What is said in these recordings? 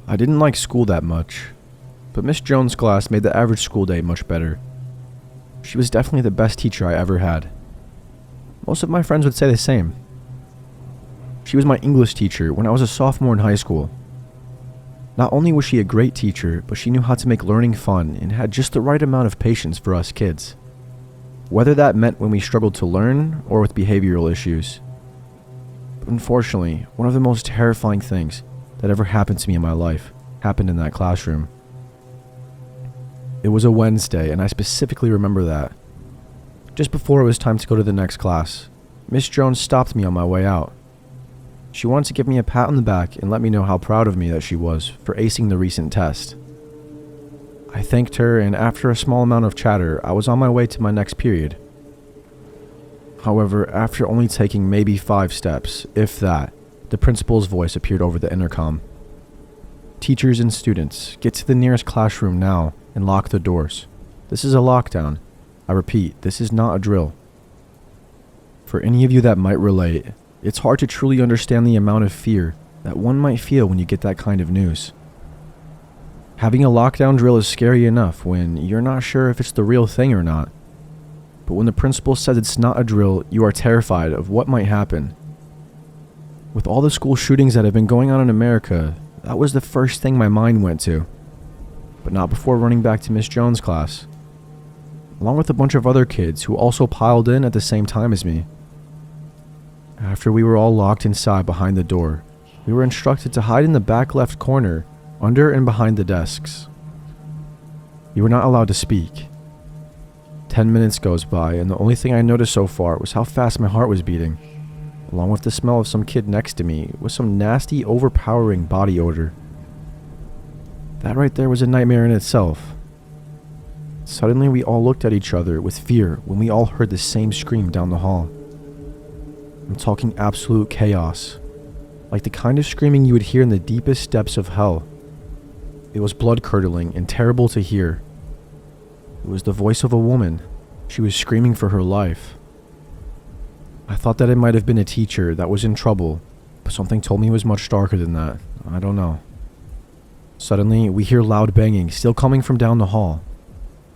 I didn't like school that much, but Miss Jones' class made the average school day much better. She was definitely the best teacher I ever had. Most of my friends would say the same. She was my English teacher when I was a sophomore in high school. Not only was she a great teacher, but she knew how to make learning fun and had just the right amount of patience for us kids. Whether that meant when we struggled to learn or with behavioral issues. But unfortunately, one of the most terrifying things that ever happened to me in my life happened in that classroom. It was a Wednesday, and I specifically remember that. Just before it was time to go to the next class, Miss Jones stopped me on my way out. She wanted to give me a pat on the back and let me know how proud of me that she was for acing the recent test. I thanked her, and after a small amount of chatter, I was on my way to my next period. However, after only taking maybe 5 steps, if that, the principal's voice appeared over the intercom. Teachers and students, get to the nearest classroom now and lock the doors. This is a lockdown. I repeat, this is not a drill. For any of you that might relate, it's hard to truly understand the amount of fear that one might feel when you get that kind of news. Having a lockdown drill is scary enough when you're not sure if it's the real thing or not. But when the principal says it's not a drill, you are terrified of what might happen. With all the school shootings that have been going on in America, that was the first thing my mind went to. But not before running back to Miss Jones' class, along with a bunch of other kids who also piled in at the same time as me. After we were all locked inside behind the door, we were instructed to hide in the back left corner, under and behind the desks. We were not allowed to speak. 10 minutes goes by, and the only thing I noticed so far was how fast my heart was beating, along with the smell of some kid next to me with some nasty, overpowering body odor. That right there was a nightmare in itself. Suddenly we all looked at each other with fear when we all heard the same scream down the hall. I'm talking absolute chaos, like the kind of screaming you would hear in the deepest depths of hell. It was blood-curdling and terrible to hear. It was the voice of a woman. She was screaming for her life. I thought that it might have been a teacher that was in trouble, but something told me it was much darker than that. I don't know. Suddenly, we hear loud banging still coming from down the hall,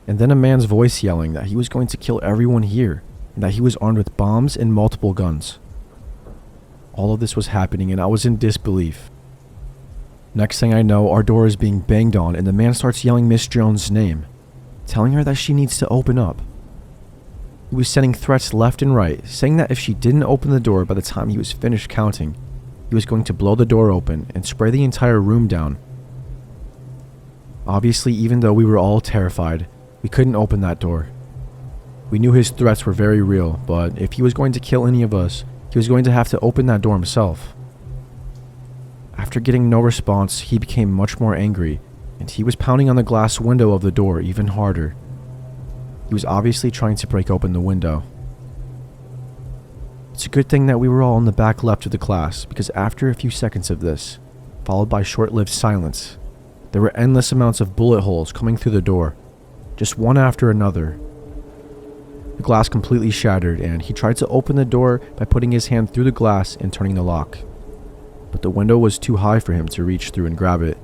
and then a man's voice yelling that he was going to kill everyone here, and that he was armed with bombs and multiple guns. All of this was happening, and I was in disbelief. Next thing I know, our door is being banged on, and the man starts yelling Miss Jones' name, telling her that she needs to open up. He was sending threats left and right, saying that if she didn't open the door by the time he was finished counting, he was going to blow the door open and spray the entire room down. Obviously, even though we were all terrified, we couldn't open that door. We knew his threats were very real, but if he was going to kill any of us, he was going to have to open that door himself. After getting no response, he became much more angry, and he was pounding on the glass window of the door even harder. He was obviously trying to break open the window. It's a good thing that we were all in the back left of the class, because after a few seconds of this, followed by short-lived silence, there were endless amounts of bullet holes coming through the door, just one after another. The glass completely shattered, and he tried to open the door by putting his hand through the glass and turning the lock. But the window was too high for him to reach through and grab it.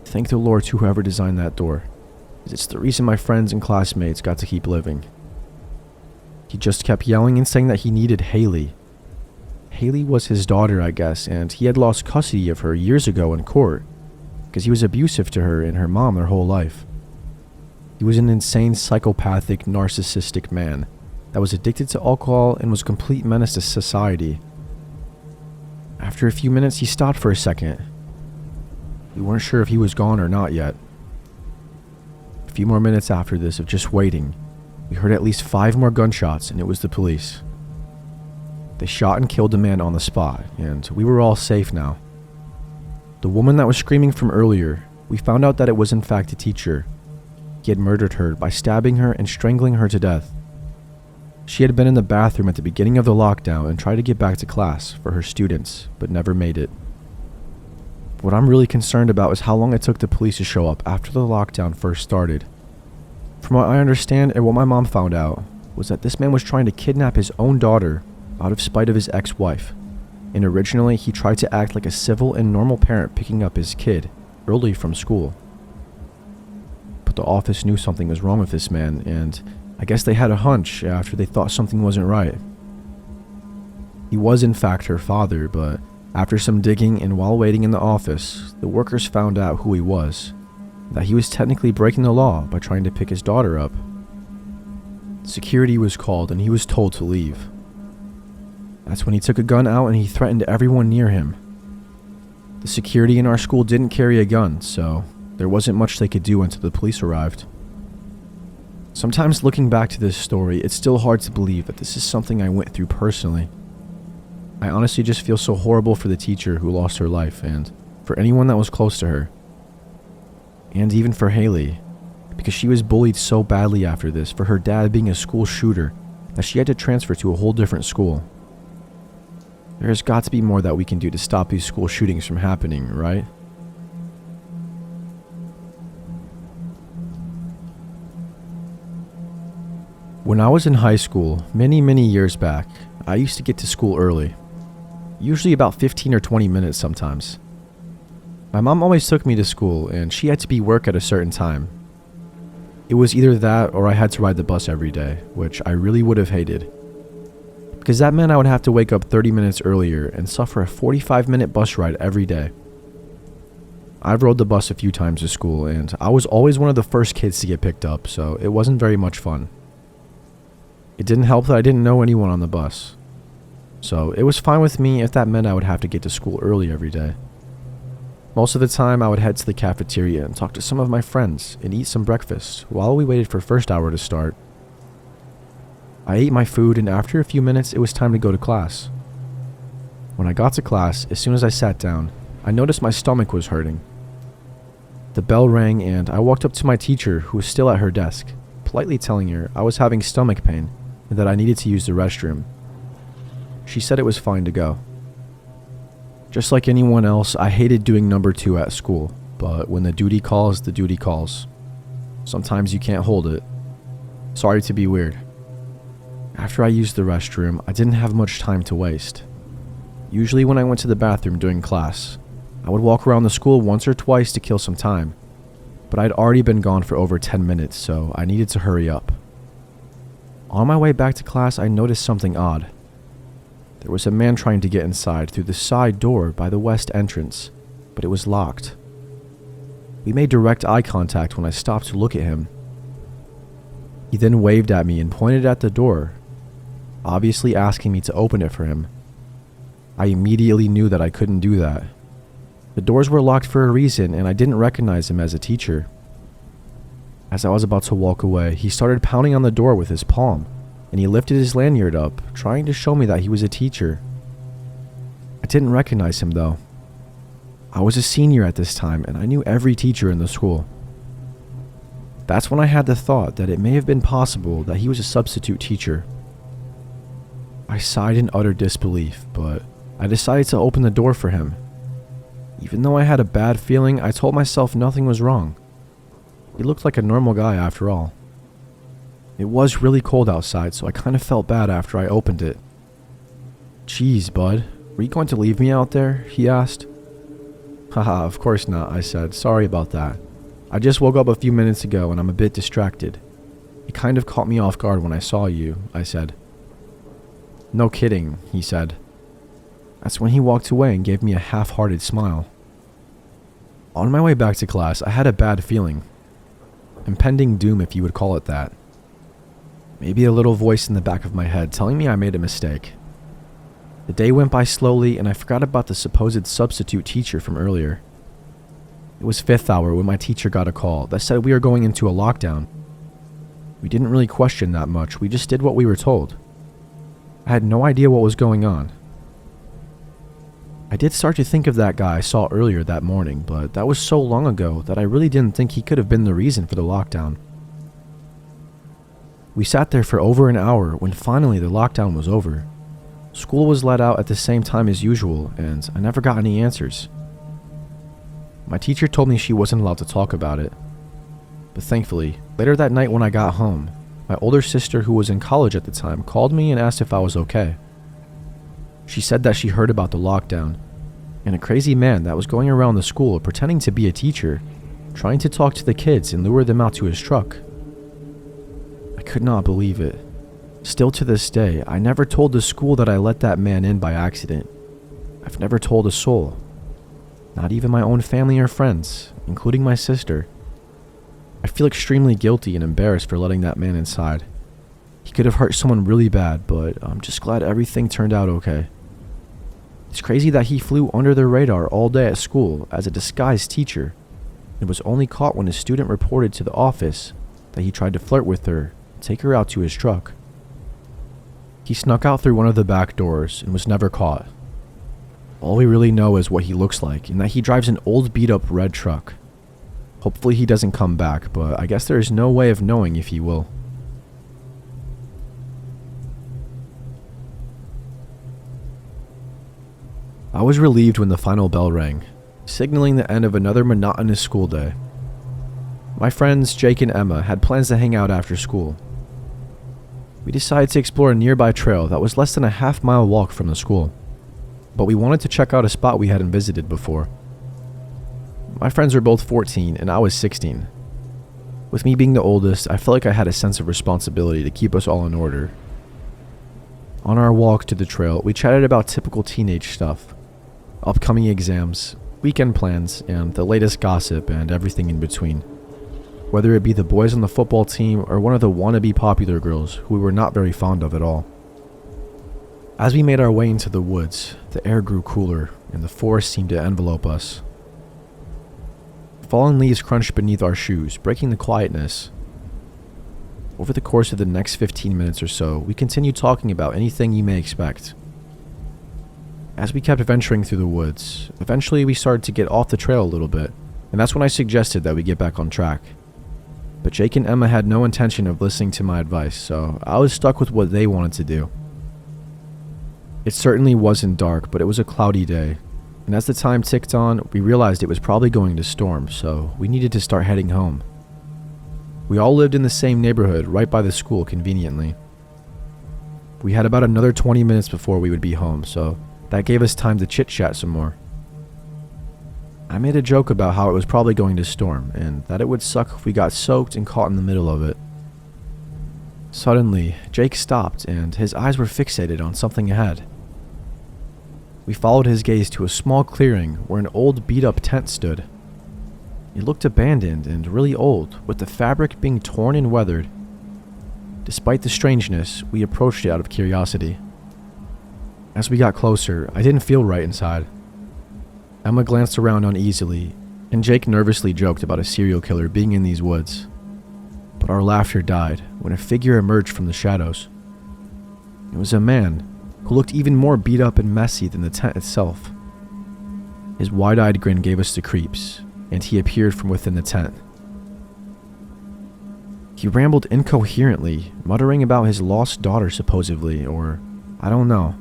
Thank the Lord to whoever designed that door, because it's the reason my friends and classmates got to keep living. He just kept yelling and saying that he needed Haley. Haley was his daughter, I guess, and he had lost custody of her years ago in court, because he was abusive to her and her mom their whole life. He was an insane, psychopathic, narcissistic man that was addicted to alcohol and was a complete menace to society. After a few minutes, he stopped for a second. We weren't sure if he was gone or not yet. A few more minutes after this of just waiting, we heard at least 5 more gunshots, and it was the police. They shot and killed the man on the spot, and we were all safe now. The woman that was screaming from earlier, we found out that it was in fact a teacher. He had murdered her by stabbing her and strangling her to death. She had been in the bathroom at the beginning of the lockdown and tried to get back to class for her students, but never made it. What I'm really concerned about is how long it took the police to show up after the lockdown first started. From what I understand and what my mom found out, was that this man was trying to kidnap his own daughter out of spite of his ex-wife. and originally he tried to act like a civil and normal parent picking up his kid early from school. But the office knew something was wrong with this man, and I guess they had a hunch after they thought something wasn't right. He was in fact her father, but after some digging and while waiting in the office, the workers found out who he was, that he was technically breaking the law by trying to pick his daughter up. Security was called and he was told to leave. That's when he took a gun out and he threatened everyone near him. The security in our school didn't carry a gun, so there wasn't much they could do until the police arrived. Sometimes looking back to this story, it's still hard to believe that this is something I went through personally. I honestly just feel so horrible for the teacher who lost her life and for anyone that was close to her. And even for Haley, because she was bullied so badly after this for her dad being a school shooter that she had to transfer to a whole different school. There's got to be more that we can do to stop these school shootings from happening, right? When I was in high school, many years back, I used to get to school early. Usually about 15 or 20 minutes sometimes. My mom always took me to school, and she had to be work at a certain time. It was either that or I had to ride the bus every day, which I really would have hated. Because that meant I would have to wake up 30 minutes earlier and suffer a 45-minute bus ride every day. I've rode the bus a few times to school, and I was always one of the first kids to get picked up, so it wasn't very much fun. It didn't help that I didn't know anyone on the bus. So it was fine with me if that meant I would have to get to school early every day. Most of the time I would head to the cafeteria and talk to some of my friends and eat some breakfast while we waited for first hour to start. I ate my food and after a few minutes it was time to go to class. When I got to class, as soon as I sat down, I noticed my stomach was hurting. The bell rang and I walked up to my teacher who was still at her desk, politely telling her I was having stomach pain and that I needed to use the restroom. She said it was fine to go. Just like anyone else, I hated doing number 2 at school, but when the duty calls, the duty calls. Sometimes you can't hold it. Sorry to be weird. After I used the restroom, I didn't have much time to waste. Usually when I went to the bathroom during class, I would walk around the school once or twice to kill some time, but I'd already been gone for over 10 minutes, so I needed to hurry up. On my way back to class, I noticed something odd. There was a man trying to get inside through the side door by the west entrance, but it was locked. We made direct eye contact when I stopped to look at him. He then waved at me and pointed at the door, obviously asking me to open it for him. I immediately knew that I couldn't do that. The doors were locked for a reason and I didn't recognize him as a teacher. As I was about to walk away, he started pounding on the door with his palm, and he lifted his lanyard up, trying to show me that he was a teacher. I didn't recognize him though. I was a senior at this time and I knew every teacher in the school. That's when I had the thought that it may have been possible that he was a substitute teacher. I sighed in utter disbelief, but I decided to open the door for him. Even though I had a bad feeling, I told myself nothing was wrong. He looked like a normal guy after all. It was really cold outside, so I kind of felt bad after I opened it. "Geez, bud, were you going to leave me out there?" he asked. "Haha, of course not," I said. "Sorry about that. I just woke up a few minutes ago and I'm a bit distracted. It kind of caught me off guard when I saw you," I said. "No kidding," he said. That's when he walked away and gave me a half-hearted smile. On my way back to class, I had a bad feeling. Impending doom, if you would call it that. Maybe a little voice in the back of my head telling me I made a mistake. The day went by slowly and I forgot about the supposed substitute teacher from earlier. It was 5th hour when my teacher got a call that said we were going into a lockdown. We didn't really question that much, we just did what we were told. I had no idea what was going on. I did start to think of that guy I saw earlier that morning, but that was so long ago that I really didn't think he could have been the reason for the lockdown. We sat there for over an hour when finally the lockdown was over. School was let out at the same time as usual, and I never got any answers. My teacher told me she wasn't allowed to talk about it. But thankfully, later that night when I got home, my older sister who was in college at the time called me and asked if I was okay. She said that she heard about the lockdown, and a crazy man that was going around the school pretending to be a teacher, trying to talk to the kids and lure them out to his truck. I could not believe it. Still to this day, I never told the school that I let that man in by accident. I've never told a soul. Not even my own family or friends, including my sister. I feel extremely guilty and embarrassed for letting that man inside. He could have hurt someone really bad, but I'm just glad everything turned out okay. It's crazy that he flew under the radar all day at school as a disguised teacher and was only caught when a student reported to the office that he tried to flirt with her and take her out to his truck. He snuck out through one of the back doors and was never caught. All we really know is what he looks like and that he drives an old beat-up red truck. Hopefully he doesn't come back, but I guess there is no way of knowing if he will. I was relieved when the final bell rang, signaling the end of another monotonous school day. My friends, Jake and Emma, had plans to hang out after school. We decided to explore a nearby trail that was less than a half-mile walk from the school, but we wanted to check out a spot we hadn't visited before. My friends were both 14 and I was 16. With me being the oldest, I felt like I had a sense of responsibility to keep us all in order. On our walk to the trail, we chatted about typical teenage stuff. Upcoming exams, weekend plans, and the latest gossip and everything in between. Whether it be the boys on the football team or one of the wannabe popular girls who we were not very fond of at all. As we made our way into the woods, the air grew cooler and the forest seemed to envelope us. Fallen leaves crunched beneath our shoes, breaking the quietness. Over the course of the next 15 minutes or so, we continued talking about anything you may expect. As we kept venturing through the woods, eventually we started to get off the trail a little bit, and that's when I suggested that we get back on track. But Jake and Emma had no intention of listening to my advice, so I was stuck with what they wanted to do. It certainly wasn't dark, but it was a cloudy day, and as the time ticked on, we realized it was probably going to storm, so we needed to start heading home. We all lived in the same neighborhood right by the school conveniently. We had about another 20 minutes before we would be home, so that gave us time to chit-chat some more. I made a joke about how it was probably going to storm, and that it would suck if we got soaked and caught in the middle of it. Suddenly, Jake stopped, and his eyes were fixated on something ahead. We followed his gaze to a small clearing where an old beat-up tent stood. It looked abandoned and really old, with the fabric being torn and weathered. Despite the strangeness, we approached it out of curiosity. As we got closer, I didn't feel right inside. Emma glanced around uneasily, and Jake nervously joked about a serial killer being in these woods. But our laughter died when a figure emerged from the shadows. It was a man who looked even more beat up and messy than the tent itself. His wide-eyed grin gave us the creeps, and he appeared from within the tent. He rambled incoherently, muttering about his lost daughter supposedly, or I don't know.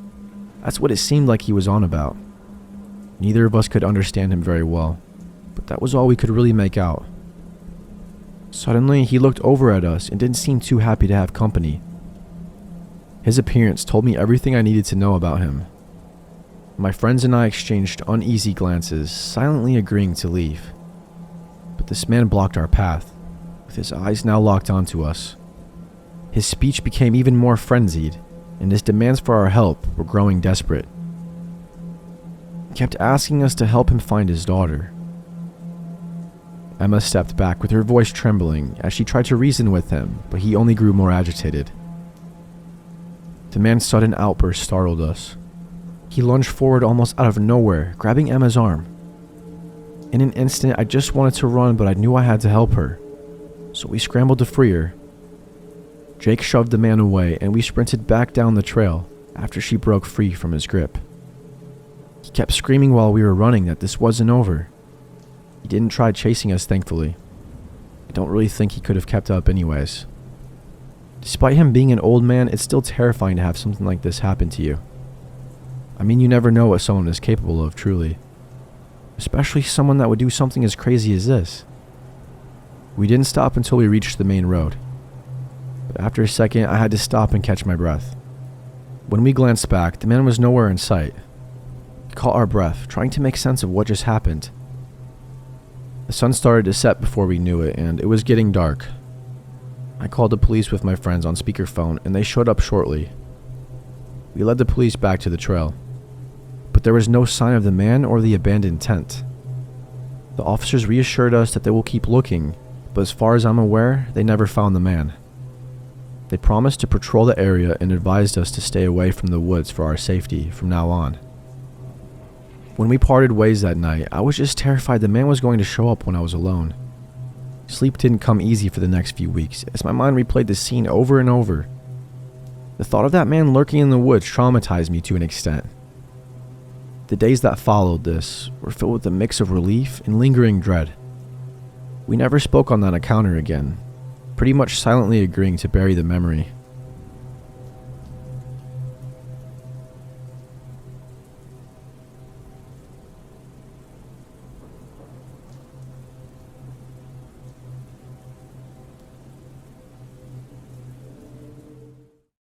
That's what it seemed like he was on about. Neither of us could understand him very well, but that was all we could really make out. Suddenly, he looked over at us and didn't seem too happy to have company. His appearance told me everything I needed to know about him. My friends and I exchanged uneasy glances, silently agreeing to leave. But this man blocked our path, with his eyes now locked onto us. His speech became even more frenzied, and his demands for our help were growing desperate. He kept asking us to help him find his daughter. Emma stepped back with her voice trembling as she tried to reason with him, but he only grew more agitated. The man's sudden outburst startled us. He lunged forward almost out of nowhere, grabbing Emma's arm. In an instant, I just wanted to run, but I knew I had to help her, so we scrambled to free her. Jake shoved the man away, and we sprinted back down the trail after she broke free from his grip. He kept screaming while we were running that this wasn't over. He didn't try chasing us, thankfully. I don't really think he could have kept up anyways. Despite him being an old man, it's still terrifying to have something like this happen to you. I mean, you never know what someone is capable of, truly. Especially someone that would do something as crazy as this. We didn't stop until we reached the main road. But after a second, I had to stop and catch my breath. When we glanced back, the man was nowhere in sight. We caught our breath, trying to make sense of what just happened. The sun started to set before we knew it, and it was getting dark. I called the police with my friends on speakerphone, and they showed up shortly. We led the police back to the trail, but there was no sign of the man or the abandoned tent. The officers reassured us that they will keep looking, but as far as I'm aware, they never found the man. They promised to patrol the area and advised us to stay away from the woods for our safety from now on. When we parted ways that night, I was just terrified the man was going to show up when I was alone. Sleep didn't come easy for the next few weeks, as my mind replayed the scene over and over. The thought of that man lurking in the woods traumatized me to an extent. The days that followed this were filled with a mix of relief and lingering dread. We never spoke on that encounter again, pretty much silently agreeing to bury the memory.